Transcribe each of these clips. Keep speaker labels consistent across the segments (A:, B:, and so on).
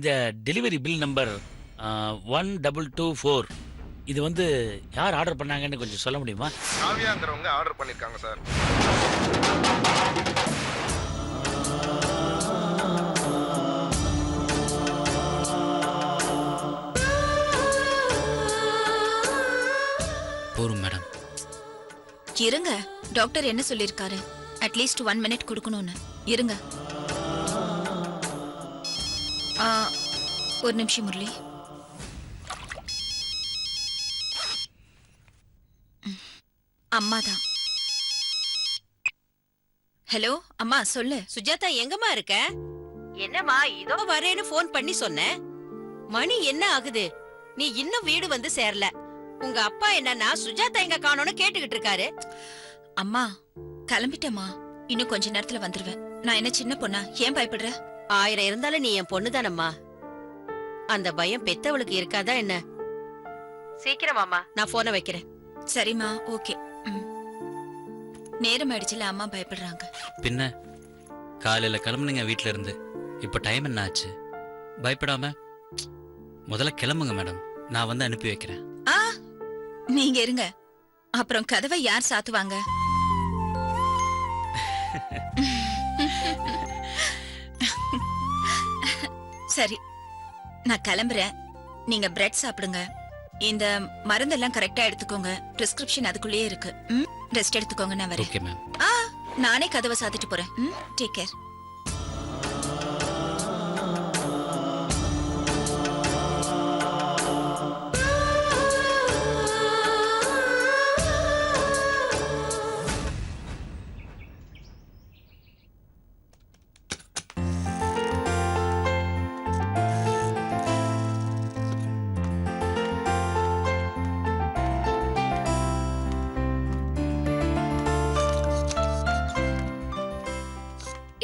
A: இந்த delivery bill number 1224 இது வந்து யார் ஆர்டர் பண்ணாங்கன்னு கொஞ்சம் சொல்ல முடியுமா?
B: காவியாங்கிறவங்க ஆர்டர் பண்ணிருக்காங்க சார்.
A: போரும் மேடம்.
C: இருங்க, டாக்டர் என்ன சொல்லிருக்காரு? அட்லீஸ்ட் 1 மினிட் கொடுக்கணும்னு. இருங்க. ஒரு நிமிஷம் முரளி. அம்மாதான். ஹலோ அம்மா, சொல்லு.
D: சுஜாதா, எங்கம்மா இருக்க? என்னம்மா இதோ வரேன்னு போன் பண்ணி சொன்னேன். மணி என்ன ஆகுது? நீ இன்னும் வீடு வந்து சேரல. உங்க அப்பா என்னன்னா சுஜாதா எங்க காணோன்னு கேட்டுக்கிட்டு இருக்காரு.
C: அம்மா கிளம்பிட்டேம்மா, இன்னும் கொஞ்ச நேரத்துல வந்துருவேன். நான் என்ன சின்ன பொண்ணா? ஏன் பயப்படுற?
D: 1000 இருந்தாலும் நீ என் பொண்ணுதானம்மா. அந்த பயம் பெத்தவளுக்கு இருக்காதா என்ன? சீக்கிரமாமா, நான் போனை வைக்கிறேன்.
C: சரிம்மா, ஓகே. நேரம் ஆயிடுச்சுல, அம்மா பயப்படுறாங்க.
E: பின்ன காலையில கிளம்புனீங்க வீட்ல இருந்து, இப்ப டைம் என்ன ஆச்சு? பயப்படாம முதல்ல கிளம்புங்க மேடம், நான் வந்து அனுப்பி வைக்கிறேன்.
C: நீங்க இருங்க, அப்புறம் கதவை யார் சாத்துவாங்க? சரி, நான் கிளம்புறேன். நீங்க பிரெட் சாப்பிடுங்க. இந்த மருந்தெல்லாம் கரெக்டா எடுத்துக்கோங்க. பிரிஸ்கிரிப்ஷன் அதுக்குள்ளேயே இருக்கு. ரெஸ்ட் எடுத்துக்கோங்க, நான் வரேன்.
E: Okay ma'am.
C: நானே கதவை சாத்திட்டு போறேன். Take care.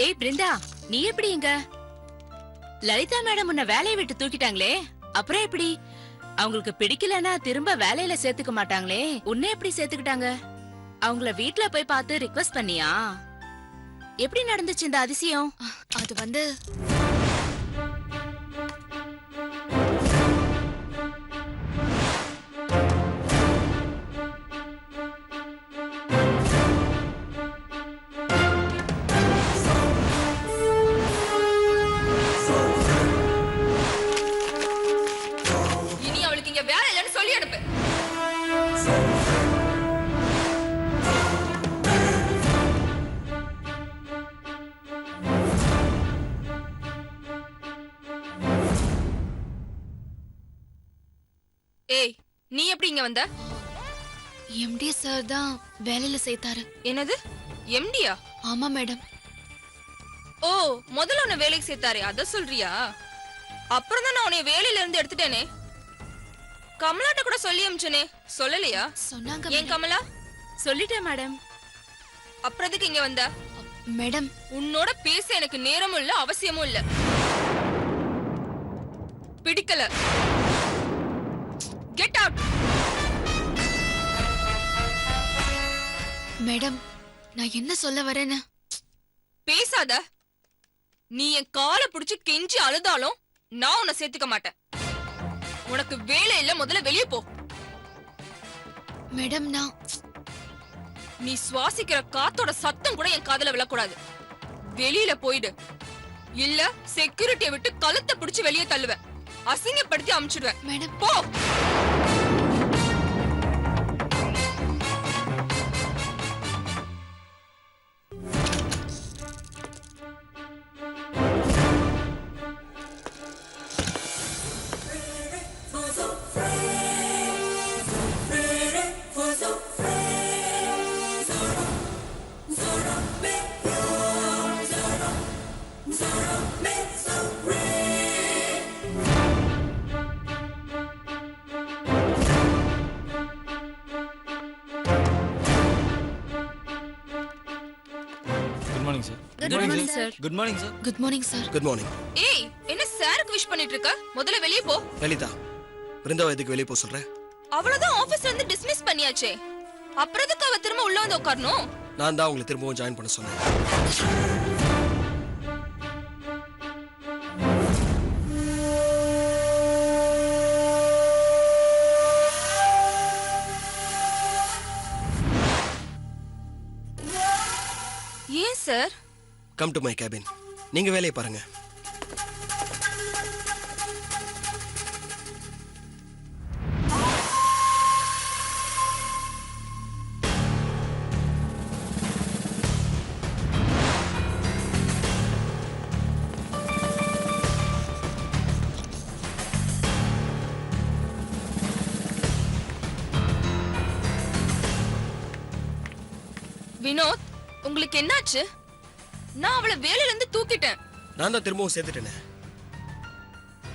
F: ஏய் பிருந்தா, நீ எப்படி இங்க? லலிதா மேடம் உன்னை வேலையை விட்டு தூக்கிட்டாங்களே, அப்புறம் எப்படி? அவங்களுக்கு பிடிக்கலன்னா திரும்ப வேலையில சேர்த்துக்க மாட்டாங்களே, உன்னை எப்படி சேர்த்துக்கிட்டாங்க? அவங்கள வீட்ல போய் பார்த்து ரிக்வெஸ்ட் பண்ணியா? எப்படி நடந்துச்சு இந்த அதிசயம்?
G: அது வந்து
H: ஏய், நீ எப்படி இங்க வந்த?
G: எம்டி சார் தான் வேலையில சேர்த்தாரு.
H: என்னது, எம்டியா?
G: ஆமா மேடம்.
H: ஓ, முதல்ல உன்னை வேலைக்கு சேர்த்தாரே, அத சொல்றியா? அப்புறம் தான் நான் உன்னை வேலையில இருந்து எடுத்துட்டேனே. கமலாட்ட கூட சொல்லி அமிச்சனே, சொல்லலையா?
G: சொன்னாங்க.
H: ஏன் கமலா?
F: சொல்லிட்டேன் மேடம்.
H: அப்புறம் எதுக்கு இங்க வந்த?
G: மேடம்,
H: உன்னோட பேச எனக்கு நேரமும் இல்ல, அவசியமும் இல்ல. பிடிக்கல. Get out.
G: மேடம், நான் என்ன சொல்ல வரேன்னு
H: பேசாத. நீ என் காலை பிடிச்சு கெஞ்சி அழுதாலும் நான் உன்னை சேர்த்துக்க மாட்டேன். உனக்கு வேலை இல்ல, முதல்ல வெளியே போ.
G: மேடம், நான்
H: நீ சுவாசிக்கிற காத்தோட சத்தம் கூட என் காதுல விழக்கூடாது. வெளியில போயிடு, இல்ல செக்யூரிட்டியை விட்டு கழுத்தை பிடிச்சு வெளியே தள்ளுவேன், அசிங்கப்படுத்தி அமுச்சிடுவேன்.
G: மேடம்,
H: போ.
E: Good morning sir.
G: Good morning sir.
B: Good morning.
H: ஏய், என்ன சாருக்கு விஷ் பண்ணிட்டு இருக்க? முதல்ல வெளியே போ.
B: லலிதா, பிருந்தாவை எதுக்கு வெளியே போக சொல்ற?
H: அவ்வளவுதான், ஆபீஸ்ல இருந்து டிஸ்மிஸ் பண்ணியாச்சே. அப்புறம் எதுக்கு அவ திரும்ப உள்ள வந்து உட்காரணும்?
B: நான் தான் உங்களை திரும்பவும் ஜாயின் பண்ண சொன்னேன்.
H: ஏன் sir?
B: Come to my cabin. நீங்க வேலையை பாருங்க.
H: வினோத், உங்களுக்கு என்னாச்சு? நான் அவளை வேலையில இருந்து தூக்கிட்டேன்.
B: நான் தான் திரும்பவும் சேர்த்துட்டேனே.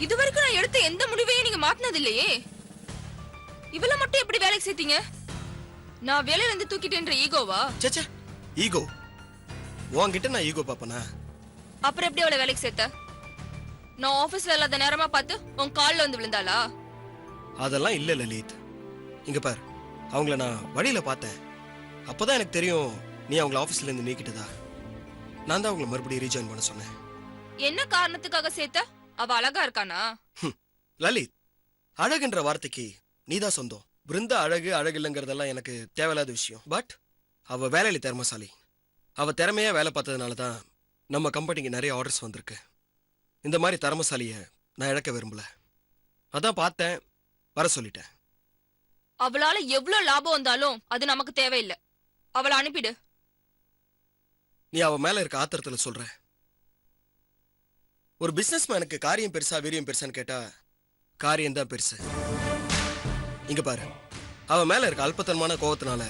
H: இதுவரைக்கும் நான் எடுத்த எந்த முடிவையும் நீங்க மாத்தினது இல்லையே. இவள மட்டும் எப்படி வேலைக்கு சேர்த்தீங்க? நான் வேலையில இருந்து தூக்கிட்டேன்ற ஈகோவா?
B: சேச்சே, ஈகோ? உன்கிட்ட நான் ஈகோ பாப்பனா?
H: அப்புறம் எப்படி அவளை வேலைக்கு சேர்த்த? நான் ஆபீஸ்ல இல்லாத நேரமா பார்த்து உன் கால்ல வந்து விழுந்தாளா?
B: அதெல்லாம் இல்ல லலித். இங்க பார், அவங்கள நான் வழியில பார்த்தேன். அப்பதான் எனக்கு தெரியும் நீ அவங்கள ஆபீஸ்ல இருந்து நீக்கிட்டதா. நான் தான் அவங்கள மறுபடியும் ரீஜாயின் பண்ண சொன்னேன்.
H: என்ன காரணத்துக்காக சேர்த்த? அவ அழகா இருக்கானா?
B: லலித், அழகுன்ற வார்த்தைக்கு நீதான் சொந்தம். பிருந்தா அழகு அழகு இல்லைங்கிறதெல்லாம் எனக்கு தேவையில்லாத விஷயம். பட் அவ வேலையில திறமைசாலி. அவ திறமையா வேலை பார்த்ததுனால தான் நம்ம கம்பெனிக்கு நிறைய ஆர்டர்ஸ் வந்திருக்கு. இந்த மாதிரி திறமைசாலிய நான் இழக்க விரும்பல. அதான் பார்த்தேன், வர சொல்லிட்டேன்.
H: அவளால எவ்வளவு லாபம் வந்தாலும் அது நமக்கு தேவையில்லை. அவளை அனுப்பிடு.
B: நீ அவ மேல இருக்க ஆத்திரத்துல சொல்ற. ஒரு பிசினஸ் மேனுக்கு காரியம் பெருசா வீரியம் பெருசான்னு கேட்டா காரியம் தான் பெருசு. இங்க பாரு, அவ மேல இருக்க அல்பத்தனமான கோவத்தினால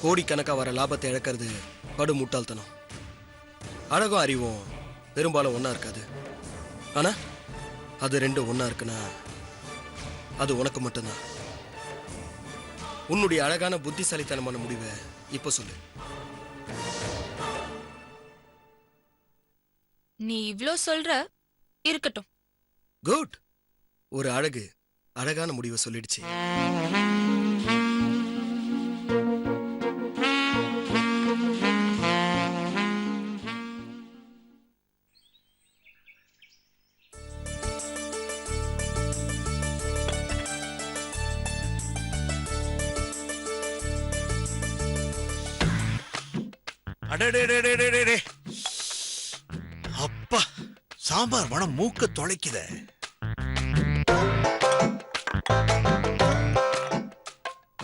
B: கோடிக்கணக்கா வர லாபத்தை இழக்கிறது படு முட்டாள்தனம். அழகும் அறிவும் பெரும்பாலும் ஒன்னா இருக்காது. ஆனா அது ரெண்டும் ஒன்னா இருக்குன்னா அது உனக்கு மட்டும்தான். உன்னுடைய அழகான புத்திசாலித்தனமான முடிவை இப்ப சொல்லு.
H: நீ இவ்ளோ சொல்ற, இருக்கட்டும்.
B: குட். ஒரு அழகு அழகான முடிவை சொல்லிடுச்சு.
I: அடடே, அப்பா, சாம்பார் மனம் மூக்க தொலைக்குத.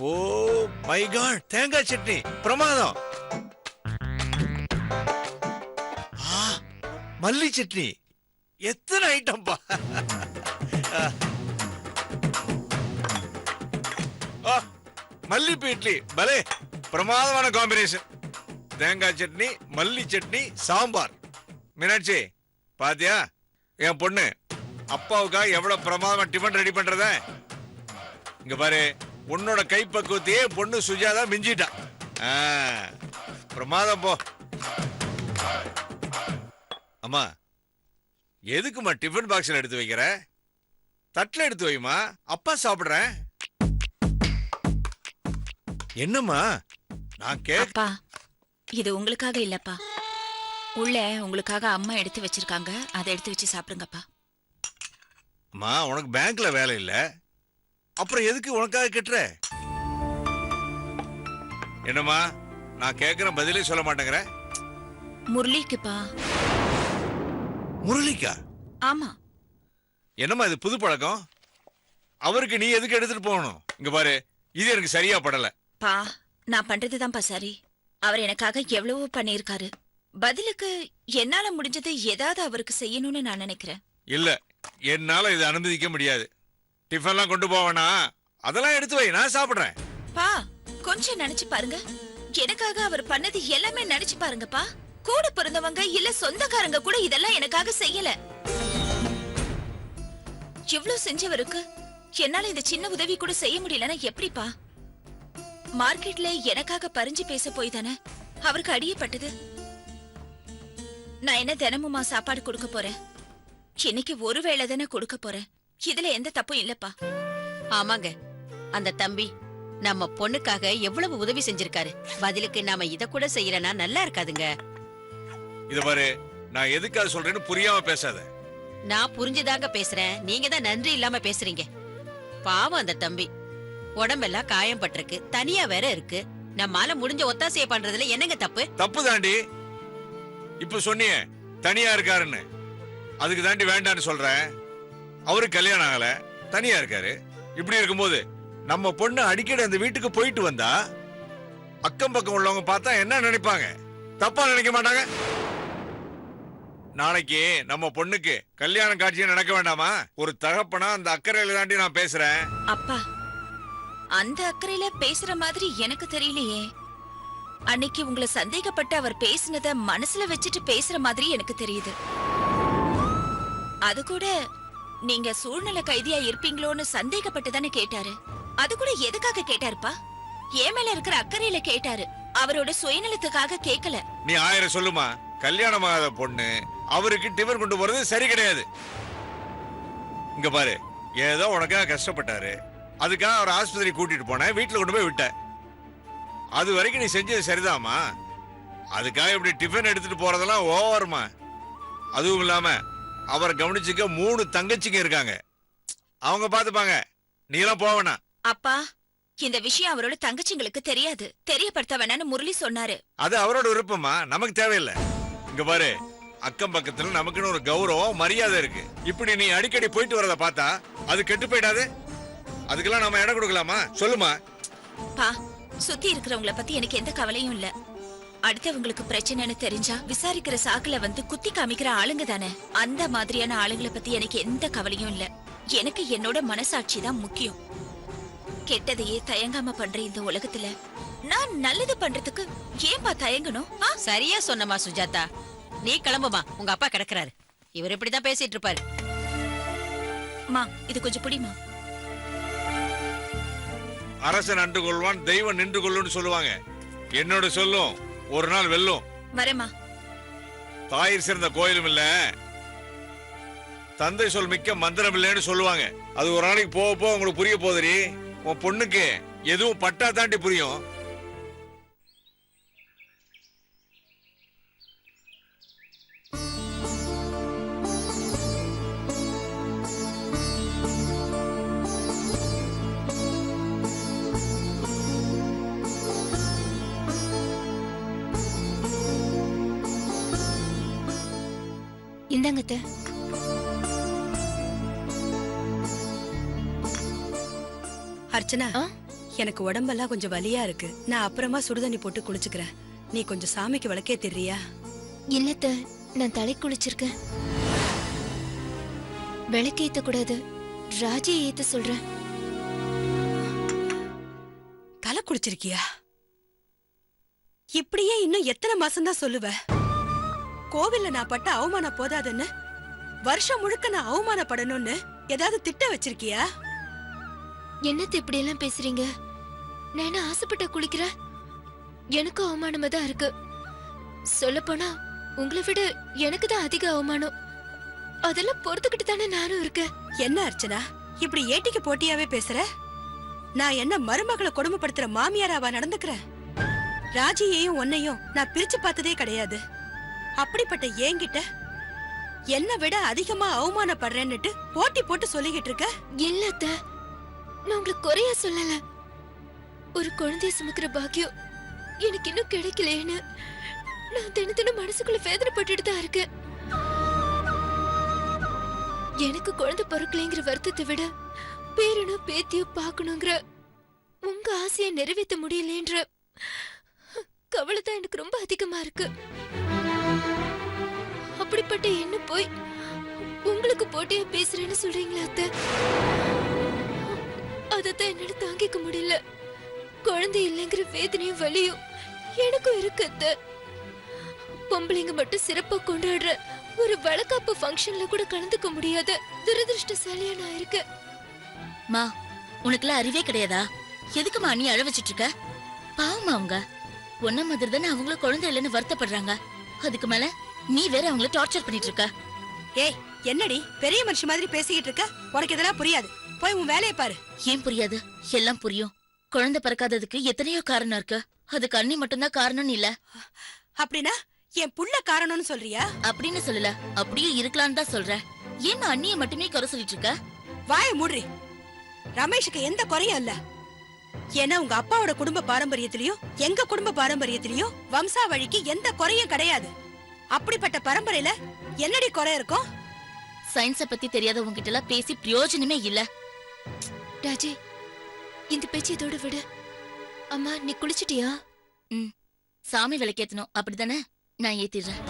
I: ஓ மை காட், தேங்காய் சட்னி பிரமாதம். மல்லி சட்னி, எத்தனை ஐட்டம்பா. மல்லிப்பூ இட்லி பலே, பிரமாதமான காம்பினேஷன். தேங்காய் சட்னி, மல்லி சட்னி, சாம்பார். மீனாட்சி பாத்தியா, என் பொண்ணு அப்பாவுக்காக எவ்வளவு பிரமாதமா டிஃபன் ரெடி பண்றத. இங்க பாரு, உன்னோட கைப்பக்குவத்தையே பொண்ணு சுஜாதா மிஞ்சிட்டா. பிரமாதம் போ. அம்மா, எதுக்குமா டிஃபன் பாக்ஸ்ல எடுத்து வைக்கிற? தட்டுல எடுத்து வைமா, அப்பா சாப்பிடுறேன். என்னம்மா நான்
C: அப்பா, இது உங்களுக்காக இல்லப்பா. உள்ள உங்களுக்காக அம்மா எடுத்து வச்சிருக்காங்க, அதை எடுத்து வச்சு சாப்பிடுங்கப்பா.
I: அம்மா, உனக்கு பேங்க்ல வேலை இல்ல, அப்புறம் எதுக்கு உனக்காக கெட்டுற? என்னம்மா நான் கேக்குற பதிலே சொல்ல மாட்டேங்கிற?
C: முரளிக்குப்பா.
I: முரளிக்கா?
C: ஆமா.
I: என்னம்மா இது புது பழக்கம்? அவருக்கு நீ எதுக்கு எடுத்துட்டு போகணும்? இங்க பாரு, இது எனக்கு சரியா படல.
C: பா, நான் பண்றதுதான்ப்பா சரி. அவர் எனக்காக எவ்வளவோ பண்ணியிருக்காரு. பதிலுக்கு என்னால முடிஞ்சது ஏதாவது அவருக்கு செய்யணும்னு நான் நினைக்கிறேன்.
I: இல்ல, என்னால இதை அனுமதிக்க முடியாது. டிஃபன்லாம் கொண்டு போவேனா? அதெல்லாம் எடுத்து வை, நான் சாப்பிடுறேன்.
C: பா, கொஞ்சம் நினைச்சு பாருங்க. எனக்காக அவர் பண்ணது எல்லாமே நினைச்சு பாருங்கப்பா. கூட பிறந்தவங்க இல்ல சொந்தக்காரங்க கூட இதெல்லாம் எனக்காக செய்யல. இவ்ளோ செஞ்சவருக்கு என்னால இந்த சின்ன உதவி கூட செய்ய முடியலன்னா எப்படிப்பா? மார்க்கெட்ல எனக்காக பறிஞ்சு பேச போய் தானே அவருக்கு அடியப்பட்டது. நான் என்ன தினமுமா சாப்பாடு கொடுக்க போறேன்? இன்னைக்கு ஒரு வேளை தானே கொடுக்க போறேன். இதுல எந்த தப்பும் இல்லப்பா.
D: ஆமாங்க, அந்த தம்பி நம்ம பொண்ணுக்காக எவ்வளவு உதவி செஞ்சிருக்காரு. பதிலுக்கு நாம இத கூட செய்யறனா நல்லா இருக்காதுங்க.
I: இத பாரு, நான் எதுக்காக சொல்றேன்னு புரியாம பேசாத.
D: நான் புரிஞ்சுதாங்க பேசுறேன், நீங்க தான் நன்றி இல்லாம பேசுறீங்க. பாவம் அந்த தம்பி, உடம்பெல்லாம் காயம் பட்டிருக்கு, தனியா வேற இருக்கு. நம்மால முடிஞ்ச ஒத்தாசைய பண்றதுல என்னங்க தப்பு?
I: தப்பு தாண்டி. இப்ப சொன்னியே தனியா இருக்காருன்னு, அதுக்கு தாண்டி வேண்டான்னு சொல்றேன். அவரு கல்யாணம் ஆகல, தனியா இருக்காரு. இப்படி இருக்கும்போது நம்ம பொண்ணு அடிக்கடி அந்த வீட்டுக்கு போயிட்டு வந்தா அக்கம் பக்கம் உள்ளவங்க பார்த்தா என்ன நினைப்பாங்க? தப்பா நினைக்க மாட்டாங்க? நாளைக்கு நம்ம பொண்ணுக்கு கல்யாண காட்சியும் நடக்க வேண்டாமா? ஒரு தகப்பனா அந்த அக்கறையில தாண்டி நான் பேசுறேன்.
C: அப்பா, அந்த அக்கறையில பேசுற மாதிரி எனக்கு தெரியலையே. அன்னைக்கு உங்களை சந்தேகப்பட்டு அவர் பேசினத மனசுல வச்சுட்டு பேசுற மாதிரி எனக்கு தெரியுது. அது கூட நீங்க சூழ்நிலை கைதியா இருப்பீங்களோன்னு சந்தேகப்பட்டு தானே கேட்டாரு. அது கூட எதுக்காக கேட்டாருப்பா? ஏன் மேல இருக்கிற அக்கறையில கேட்டாரு, அவரோட சுயநலத்துக்காக கேட்கல.
I: நீ 1000 சொல்லுமா, கல்யாணமாகாத பொண்ணு அவருக்கு டிஃபன் கொண்டு போறது சரி கிடையாது. இங்க பாரு, ஏதோ உனக்காக கஷ்டப்பட்டாரு, அதுக்காக அவர் ஆஸ்பத்திரி கூட்டிட்டு போன, வீட்டுல கொண்டு போய் விட்ட. அது வரைக்கும் நீ செஞ்சது சரிதாமா. அதுக்காக இப்படி டிஃபன் எடுத்துட்டு போறதெல்லாம் ஓவர்மா. அதுவும் இல்லாம அவரை கவனிச்சுக்க 3 தங்கச்சிங்க இருக்காங்க, அவங்க பாத்துப்பாங்க. நீ எல்லாம் போவனா?
C: அப்பா, இந்த விஷயம் அவரோட தங்கச்சிங்களுக்கு தெரியாது, தெரியப்படுத்த வேணான்னு முரளி சொன்னாரு.
I: அது அவரோட விருப்பமா, நமக்கு தேவையில்லை. இங்க பாரு, அக்கம் பக்கத்துல நமக்குன்னு ஒரு கௌரவம் மரியாதை இருக்கு. இப்படி நீ அடிக்கடி போயிட்டு வரத பார்த்தா அது கெட்டு போயிடாது? அதுக்கெல்லாம் நம்ம இடம் கொடுக்கலாமா? சொல்லுமா.
C: பா, சுத்தி இருக்கிறவங்கள பத்தி எனக்கு எந்த கவலையும் இல்ல. அடுத்தவங்களுக்கு பிரச்சனைன்னு தெரிஞ்சா விசாரிக்கிற சாக்குல வந்து குத்தி காமிக்கிற ஆளுங்க தானே. அந்த மாதிரியான ஆளுங்களை பத்தி எனக்கு எந்த கவலையும் இல்ல. எனக்கு என்னோட மனசாட்சி தான் முக்கியம். கெட்டதையே தயங்காம பண்ற இந்த உலகத்துல நான் நல்லது பண்றதுக்கு ஏன்பா தயங்கணும்?
D: சரியா சொன்னமா சுஜாதா. நீ கிளம்புமா, உங்க அப்பா கிடக்குறாரு. இவர் இப்படிதான் பேசிட்டு இருப்பாரு.
C: மா, இது கொஞ்சம் புடிமா.
I: அரசன் அன்று கொள்வான், தெய்வம் நின்று கொள்ளுன்னு சொல்லுவாங்க. என்னோட சொல்லும் ஒரு நாள் வெல்லும்.
C: வரேம்மா.
I: தாயிர் சிறந்த கோயிலும் இல்ல, தந்தை சொல் மிக்க மந்திரம் இல்லைன்னு சொல்லுவாங்க. அது ஒரு நாளைக்கு போக போக உங்களுக்கு புரிய போதுரி. உன் பொண்ணுக்கு எதுவும் பட்டா தாண்டி புரியும்.
G: இந்தாங்க அத்தை.
J: அர்ச்சனா, எனக்கு உடம்பெல்லாம் கொஞ்சம் வலியா இருக்கு. நான் அப்புறமா சுடுதண்ணி போட்டு குளிச்சுக்கிறேன். நீ கொஞ்சம் சாமிக்கு விளக்கே தெரியா?
G: இல்லத்த, நான் தலை குளிச்சிருக்கேன். விளக்கு ஏத்த கூடாது, ராஜியை ஏத்த சொல்றேன்.
J: தலை குளிச்சிருக்கியா? இப்படியே இன்னும் எத்தனை மாசம் தான் சொல்லுவ? கோவில்ல நான் பட்ட அவமானம் போதாதுன்னு வருஷம் முழுக்க நான் அவமானப்படணும்னு ஏதாவது திட்ட வச்சிருக்கியா?
G: என்னத்த இப்படி எல்லாம் பேசுறீங்க? நான் என்ன ஆசைப்பட்ட குளிக்கிறேன்? எனக்கு அவமானமா தான் இருக்கு. சொல்ல போனா உங்களை விட எனக்கு தான் அதிக அவமானம். அதெல்லாம் பொறுத்துக்கிட்டு தானே நானும் இருக்கேன்.
J: என்ன அர்ச்சனா, இப்படி ஏட்டிக்கு போட்டியாவே பேசுற? நான் என்ன மருமகளை கொடுமைப்படுத்துற மாமியாராவா நடந்துக்கிறேன்? ராஜியையும் உன்னையும் நான் பிரிச்சு பார்த்ததே கிடையாது. அப்படிப்பட்ட ஏங்கிட்ட என்ன விட அதிகமா அவமானப்படுறேன்னுட்டு போட்டி போட்டு சொல்லிக்கிட்டு இருக்க.
G: இல்லத்த, நான் உங்களுக்கு குறையா சொல்லல. ஒரு குழந்தைய சுமக்கிற பாக்கியம் எனக்கு இன்னும் கிடைக்கலையேன்னு நான் தினம் மனசுக்குள்ள வேதனைப்பட்டுட்டு தான் இருக்கேன். எனக்கு குழந்தை பிறக்கலைங்கிற வருத்தத்தை விட பேரனோ பேத்தியோ பார்க்கணுங்கிற உங்க ஆசையை நிறைவேற்ற முடியலன்ற கவலை தான் எனக்கு ரொம்ப அதிகமா இருக்கு. அப்படிப்பட்ட என்ன போய் உங்களுக்கு போட்டியா பேசுறேன்னு சொல்றீங்களா அத்தை? அதத்தான் என்னால தாங்கிக்க முடியல. குழந்தை இல்லைங்கிற வேதனையும் வலியும் எனக்கும் இருக்கு அத்தை. பொம்பளைங்க மட்டும் சிறப்பா கொண்டாடுற ஒரு வளக்காப்பு ஃபங்க்ஷன்ல கூட கலந்துக்க முடியாத துரதிருஷ்டசாலியா நான் இருக்கேன்.
C: மா, உனக்குலாம் அறிவே கிடையாதா? எதுக்குமா நீ அழ வச்சிட்டு இருக்க? பாவமா அவங்க ஒன்ன மாதிரி தானே அவங்களும் குழந்தை இல்லைன்னு வருத்தப்படுறாங்க. அதுக்கு மேல நீ வேற அவங்கள டார்ச்சர் பண்ணிட்டு இருக்க.
J: ஏய், என்னடி பெரிய மனுஷி மாதிரி பேசிக்கிட்டு இருக்க? உனக்கு இதெல்லாம் புரியாது. போய் உன் வேலையை பாரு.
C: ஏன் புரியாது? எல்லாம் புரியும். குழந்தை பிறக்காததுக்கு எத்தனையோ காரணம் இருக்கு. அதுக்கு அண்ணி மட்டும்தான் காரணம் இல்ல.
J: அப்படின்னா என் புள்ள காரணம்னு சொல்றியா?
C: அப்படின்னு சொல்லல, அப்படியே இருக்கலாம்னு தான் சொல்ற. ஏன் அண்ணிய மட்டுமே குறை சொல்லிட்டு இருக்க?
J: வாய மூடுறி. ரமேஷுக்கு எந்த குறையும் இல்ல. ஏன்னா உங்க அப்பாவோட குடும்ப பாரம்பரியத்திலயும் எங்க குடும்ப பாரம்பரியத்திலயும் வம்சாவழிக்கு எந்த குறையும் கிடையாது. அப்படிப்பட்ட பரம்பரையில என்னடி குறை இருக்கும்?
C: சயின்ஸ பத்தி தெரியாத உங்ககிட்ட எல்லாம் பேசி பிரயோஜனமே இல்ல.
G: ராஜி, இந்த பேச்சு இதோட விடு. அம்மா, நீ குளிச்சிட்டியா?
C: சாமி விளக்கேத்தணும் அப்படிதானே? நான் ஏத்திடுறேன்.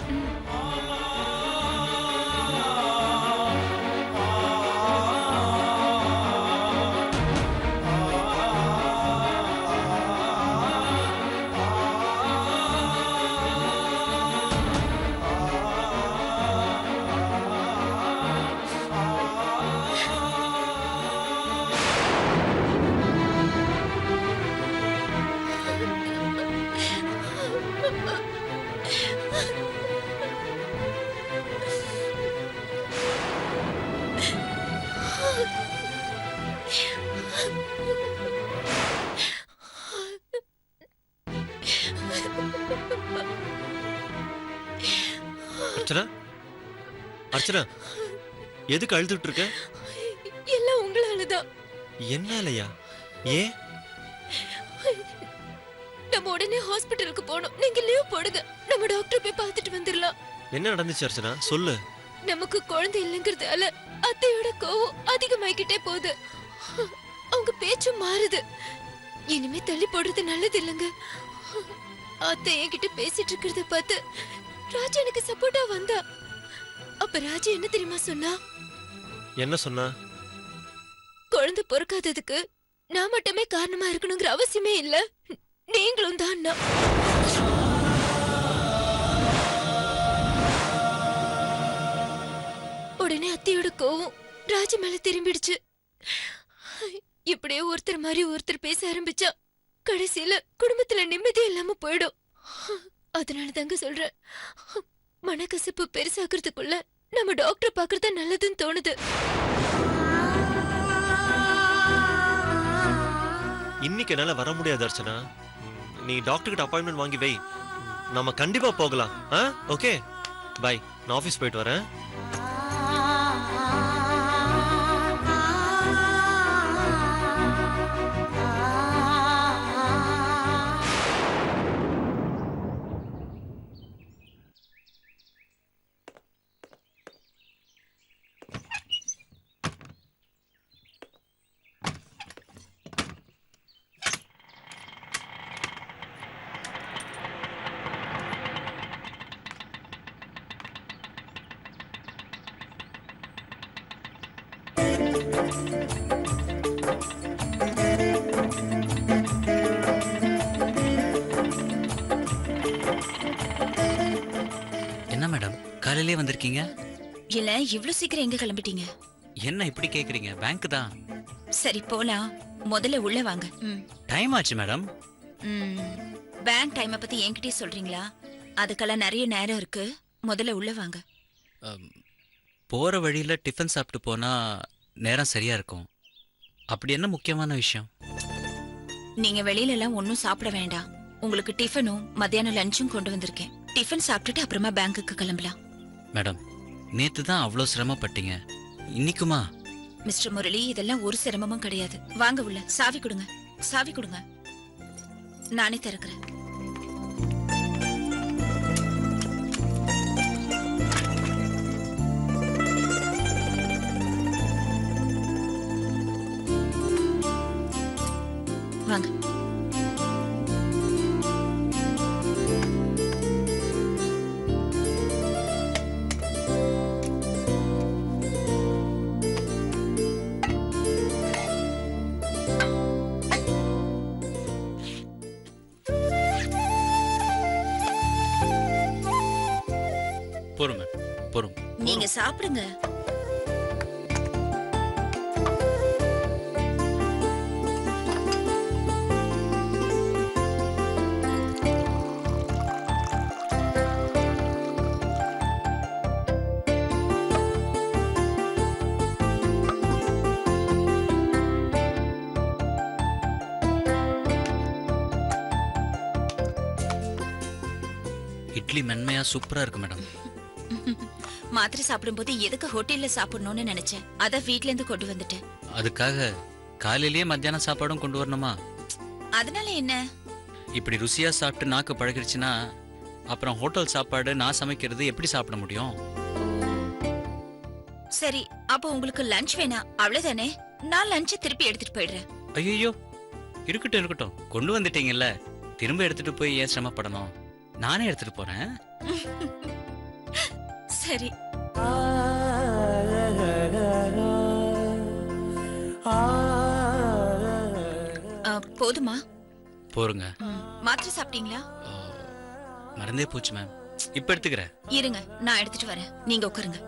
K: அர்ச்சனா, அர்ச்சனா, எதுக்கு அழுதுட்டு இருக்க?
G: எல்லாம் உங்களாலதான்.
K: என்னாலயா? ஏன்?
G: நம்ம உடனே ஹாஸ்பிட்டலுக்கு போகணும். நீங்க லீவ் போடுங்க, நம்ம டாக்டர் போய் பார்த்துட்டு வந்துடலாம்.
K: என்ன நடந்துச்சு அர்ச்சனா, சொல்லு.
G: நமக்கு குழந்தை இல்லைங்கிறதால அத்தையோட கோவம் அதிகமாயிக்கிட்டே போகுது. அவங்க பேச்சும் மாறுது. இனிமே தள்ளி போடுறது நல்லது இல்லைங்க. அத்தை என்கிட்ட பேசிட்டு இருக்கிறத பார்த்து ராஜா எனக்கு சப்போர்ட்டா வந்தா. அப்ப ராஜா என்ன தெரியுமா சொன்னா?
K: என்ன சொன்னா?
G: குழந்தை பிறக்காததுக்கு நான் மட்டுமே காரணமா இருக்கணுங்கிற அவசியமே இல்ல, நீங்களும் தான். உடனே அத்தையோட கோவம் ராஜா மேல திரும்பிடுச்சு. இப்படியே ஒருத்தர் மாதிரி ஒருத்தர் பேச ஆரம்பிச்சா கடைசியில குடும்பத்துல நிம்மதி இல்லாம போயிடும். அதனால தாங்க சொல்றேன், மனக்கசப்பு பெருசாக்குறதுக்குள்ள நம்ம டாக்டர் பாக்குறதா நல்லதுன்னு தோணுது.
K: இன்னைக்கு என்னால வர முடியாது அர்ச்சனா. நீ டாக்டர் கிட்ட அப்பாயின்மெண்ட் வாங்கி வை, நம்ம கண்டிப்பா போகலாம். Okay, by. நான் ஆபீஸ் போயிட்டு வரேன்.
E: என்ன மேடம், காலையிலே வந்திருக்கீங்க?
C: இல்ல, இவ்ளோ சீக்கிரம் எங்க கிளம்பிட்டீங்க?
E: என்ன இப்படி கேக்குறீங்க? பேங்க் தான்.
C: சரி போலாம், முதல்ல உள்ள வாங்க.
E: டைம் ஆச்சு மேடம்.
C: பேங்க் டைமை பத்தி என்கிட்டயே சொல்றீங்களா? அதுக்கெல்லாம் நிறைய நேரம் இருக்கு, முதல்ல உள்ள வாங்க.
E: போற வழியில டிஃபன் சாப்பிட்டு போனா நேரம் சரியா இருக்கும். அப்படி என்ன முக்கியமான விஷயம்?
C: நீங்க வெளியில எல்லாம் ஒன்னும் சாப்பிட வேண்டாம். உங்களுக்கு டிஃபனும் மத்தியானம் லஞ்சும் கொண்டு வந்திருக்கேன். டிஃபன் சாப்பிட்டுட்டு அப்புறமா பேங்க்குக்கு கிளம்பலாம்.
E: மேடம், நேத்து தான் அவ்வளோ சிரமப்பட்டீங்க, இன்னைக்குமா?
C: மிஸ்டர் முரளி, இதெல்லாம் ஒரு சிரமமும் கிடையாது. வாங்க உள்ள. சாவி கொடுங்க, சாவி கொடுங்க, நானே திறக்கிறேன். வாங்க.
E: பொறுமை, பொறுமை.
C: நீங்க சாப்பிடுங்க.
E: இட்லி மென்மையா சூப்பரா இருக்கு மேடம்.
C: மாத்திரை சாப்பிடும்போது எதுக்கு ஹோட்டல்ல சாப்பிடணும்னு நினைச்சேன், அத வீட்ல இருந்து கொண்டு வந்துட்டேன்.
E: அதுக்காக காலையிலேயே மத்தியான சாப்பாடும் கொண்டு வரணுமா?
C: அதனால என்ன?
E: இப்படி ருசியா சாப்பிட்டு நாக்கு பழகிடுச்சுன்னா அப்புறம் ஹோட்டல் சாப்பாடு நான் சமைக்கிறது எப்படி சாப்பிட முடியும்?
C: சரி, அப்போ உங்களுக்கு லஞ்ச் வேணாம் அவ்வளவுதானே? நான் லஞ்ச் திருப்பி எடுத்துட்டு போயிடுறேன்.
E: ஐயோ, இருக்கட்டும் இருக்கட்டும், கொண்டு வந்துட்டீங்கல்ல, திரும்ப எடுத்துட்டு போய் ஏன் சிரமப்படணும்? நானே எடுத்துட்டு போறேன்.
C: சரி. போதுமா?
E: போருங்க.
C: மாத்திரை சாப்பிட்டீங்களா?
E: மறந்தே போச்சு மேம், இப்ப எடுத்துக்கிறேன்.
C: இருங்க, நான் எடுத்துட்டு வரேன், நீங்க உட்காருங்க.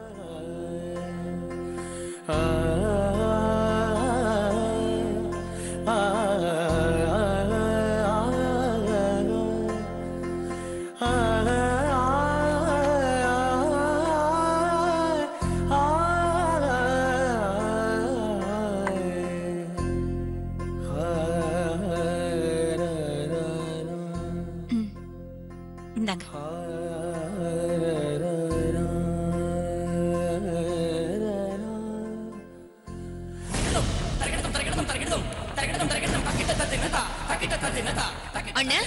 C: இந்தாங்க. அண்ணா,